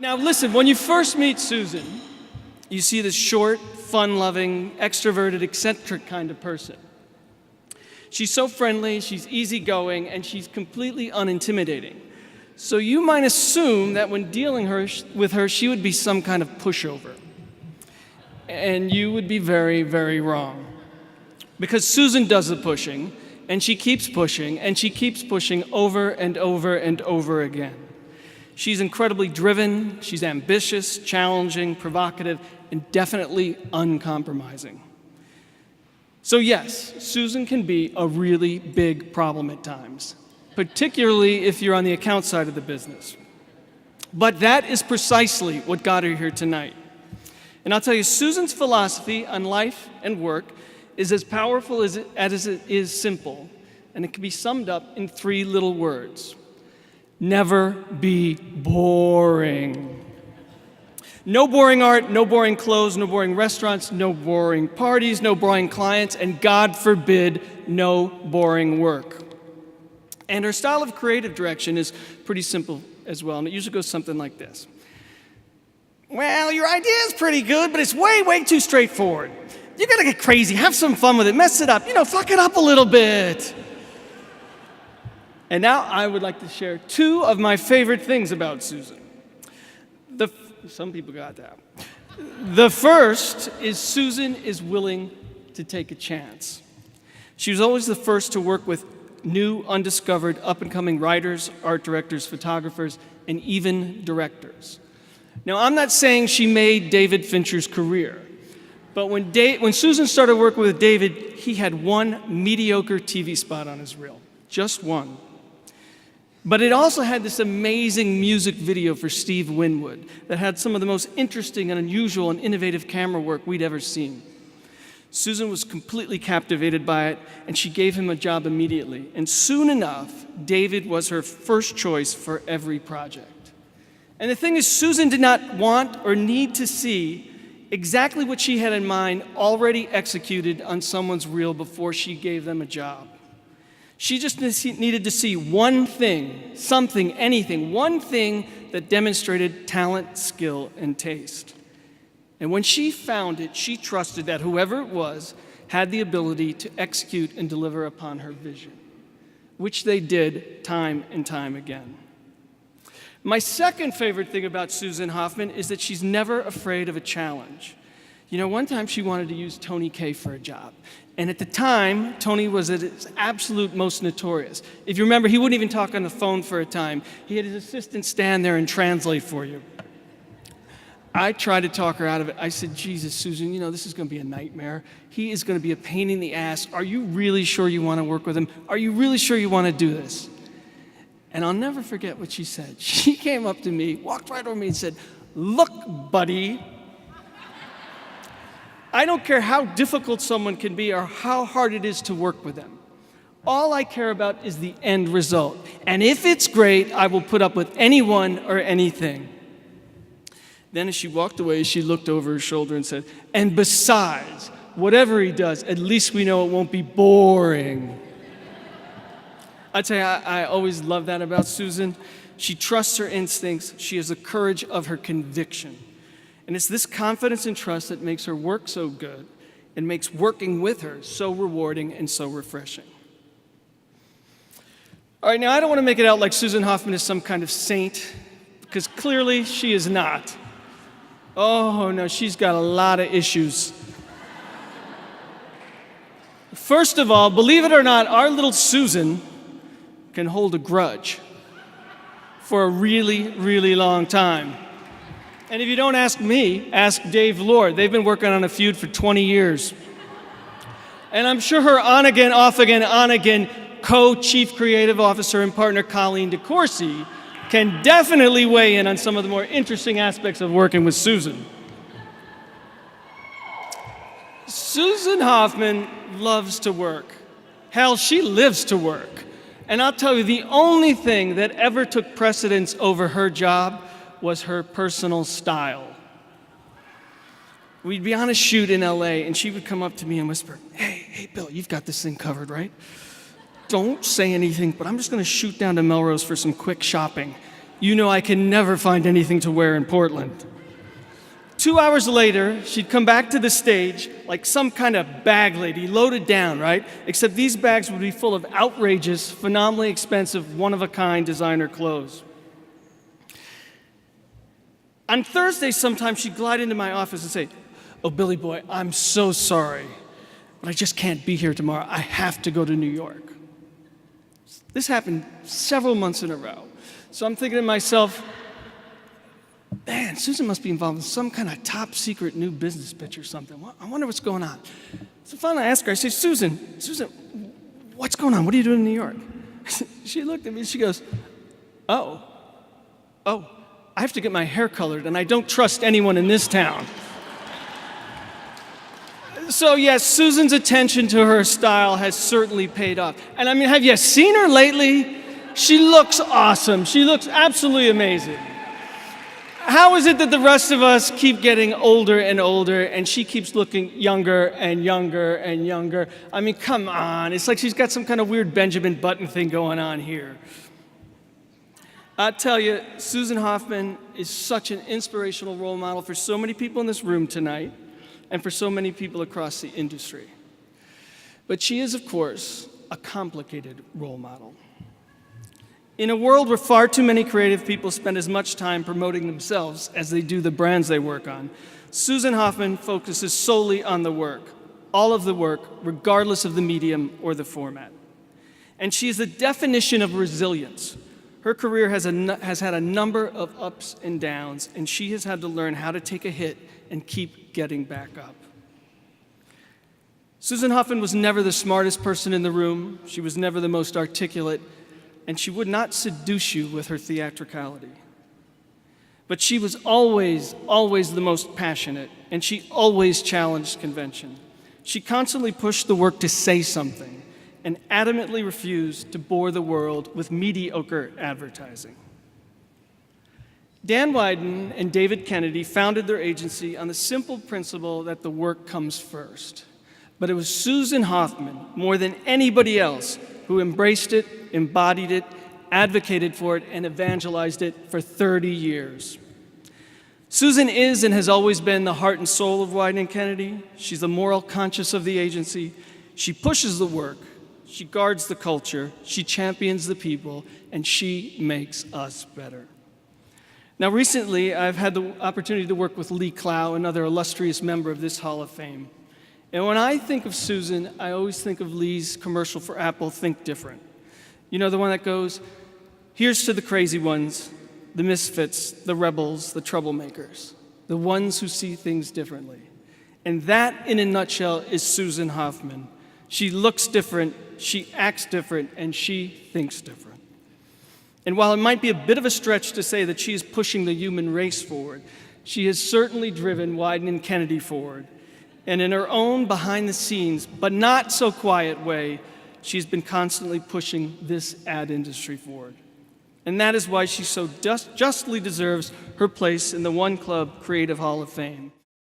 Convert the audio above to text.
Now listen, when you first meet Susan, you see this short, fun-loving, extroverted, eccentric kind of person. She's so friendly, she's easygoing, and she's completely unintimidating. So you might assume that when dealing with her, she would be some kind of pushover. And you would be very, very wrong. Because Susan does the pushing, and she keeps pushing, and she keeps pushing over and over and over again. She's incredibly driven, she's ambitious, challenging, provocative, and definitely uncompromising. So yes, Susan can be a really big problem at times, particularly if you're on the account side of the business. But that is precisely what got her here tonight. And I'll tell you, Susan's philosophy on life and work is as powerful as it is simple, and it can be summed up in 3 little words. Never be boring. No boring art, no boring clothes, no boring restaurants, no boring parties, no boring clients, and God forbid, no boring work. And her style of creative direction is pretty simple as well, and it usually goes something like this. Well, your idea is pretty good, but it's way, way too straightforward. You gotta get crazy, have some fun with it, mess it up, fuck it up a little bit. And now I would like to share 2 of my favorite things about Susan. Some people got that. The first is Susan is willing to take a chance. She was always the first to work with new, undiscovered, up-and-coming writers, art directors, photographers, and even directors. Now, I'm not saying she made David Fincher's career, but when Susan started working with David, he had 1 mediocre TV spot on his reel, just 1. But it also had this amazing music video for Steve Winwood that had some of the most interesting and unusual and innovative camera work we'd ever seen. Susan was completely captivated by it, and she gave him a job immediately. And soon enough, David was her first choice for every project. And the thing is, Susan did not want or need to see exactly what she had in mind already executed on someone's reel before she gave them a job. She just needed to see one thing, something, anything, one thing that demonstrated talent, skill, and taste. And when she found it, she trusted that whoever it was had the ability to execute and deliver upon her vision, which they did time and time again. My second favorite thing about Susan Hoffman is that she's never afraid of a challenge. One time she wanted to use Tony Kaye for a job. And at the time, Tony was at his absolute most notorious. If you remember, he wouldn't even talk on the phone for a time. He had his assistant stand there and translate for you. I tried to talk her out of it. I said, Jesus, Susan, this is going to be a nightmare. He is going to be a pain in the ass. Are you really sure you want to work with him? Are you really sure you want to do this? And I'll never forget what she said. She came up to me, walked right over me and said, look, buddy, I don't care how difficult someone can be or how hard it is to work with them. All I care about is the end result. And if it's great, I will put up with anyone or anything. Then as she walked away, she looked over her shoulder and said, and besides, whatever he does, at least we know it won't be boring. I tell you, I always love that about Susan. She trusts her instincts. She has the courage of her conviction. And it's this confidence and trust that makes her work so good and makes working with her so rewarding and so refreshing. All right, now I don't want to make it out like Susan Hoffman is some kind of saint, because clearly she is not. Oh, no, she's got a lot of issues. First of all, believe it or not, our little Susan can hold a grudge for a really, really long time. And if you don't ask me, ask Dave Lord. They've been working on a feud for 20 years. And I'm sure her on-again, off-again, on-again co-chief creative officer and partner Colleen DeCourcy can definitely weigh in on some of the more interesting aspects of working with Susan. Susan Hoffman loves to work. Hell, she lives to work. And I'll tell you, the only thing that ever took precedence over her job was her personal style. We'd be on a shoot in LA, and she would come up to me and whisper, hey, Bill, you've got this thing covered, right? Don't say anything, but I'm just going to shoot down to Melrose for some quick shopping. You know I can never find anything to wear in Portland. 2 hours later, she'd come back to the stage like some kind of bag lady, loaded down, right? Except these bags would be full of outrageous, phenomenally expensive, one-of-a-kind designer clothes. On Thursdays, sometimes she'd glide into my office and say, "Oh, Billy boy, I'm so sorry, but I just can't be here tomorrow. I have to go to New York." This happened several months in a row. So I'm thinking to myself, man, Susan must be involved in some kind of top secret new business pitch or something. I wonder what's going on. So finally I asked her, I said, Susan, what's going on? What are you doing in New York? She looked at me and she goes, oh, I have to get my hair colored and I don't trust anyone in this town. So yes, Susan's attention to her style has certainly paid off. And I mean, have you seen her lately? She looks awesome. She looks absolutely amazing. How is it that the rest of us keep getting older and older and she keeps looking younger and younger and younger? I mean, come on. It's like she's got some kind of weird Benjamin Button thing going on here. I tell you, Susan Hoffman is such an inspirational role model for so many people in this room tonight and for so many people across the industry. But she is, of course, a complicated role model. In a world where far too many creative people spend as much time promoting themselves as they do the brands they work on, Susan Hoffman focuses solely on the work, all of the work, regardless of the medium or the format. And she is the definition of resilience. Her career has had a number of ups and downs, and she has had to learn how to take a hit and keep getting back up. Susan Hoffman was never the smartest person in the room. She was never the most articulate, and she would not seduce you with her theatricality. But she was always the most passionate, and she always challenged convention. She constantly pushed the work to say something and adamantly refused to bore the world with mediocre advertising. Dan Wieden and David Kennedy founded their agency on the simple principle that the work comes first. But it was Susan Hoffman, more than anybody else, who embraced it, embodied it, advocated for it, and evangelized it for 30 years. Susan is and has always been the heart and soul of Wieden & Kennedy. She's the moral conscience of the agency. She pushes the work. She guards the culture. She champions the people. And she makes us better. Now, recently, I've had the opportunity to work with Lee Clow, another illustrious member of this Hall of Fame. And when I think of Susan, I always think of Lee's commercial for Apple, Think Different. You know, the one that goes, "Here's to the crazy ones, the misfits, the rebels, the troublemakers, the ones who see things differently." And that, in a nutshell, is Susan Hoffman. She looks different, she acts different, and she thinks different. And while it might be a bit of a stretch to say that she is pushing the human race forward, she has certainly driven Wieden & Kennedy forward. And in her own behind-the-scenes, but not so quiet way, she's been constantly pushing this ad industry forward. And that is why she so justly deserves her place in the One Club Creative Hall of Fame.